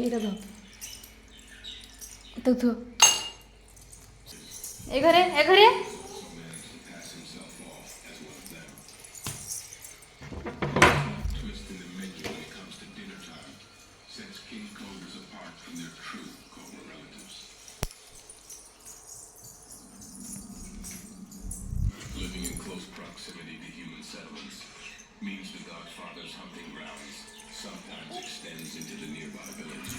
এটা দাও তো তো এ ঘরে এ ঘরে Living in close proximity to human settlements means the Godfather's hunting grounds sometimes extends into the nearby village.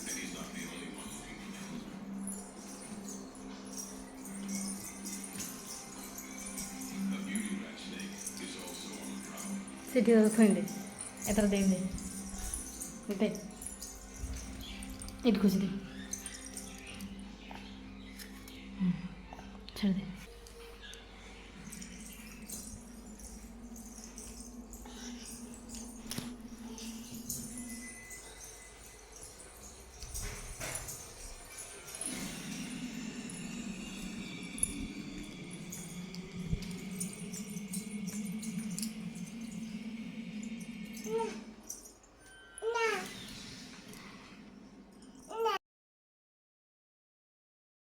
And he's not the only one looking for food. A beauty rat snake is also on the prowl. সেটি থই দে এটা দে দে দে এটা খুঁজে দে ছেড়ে দে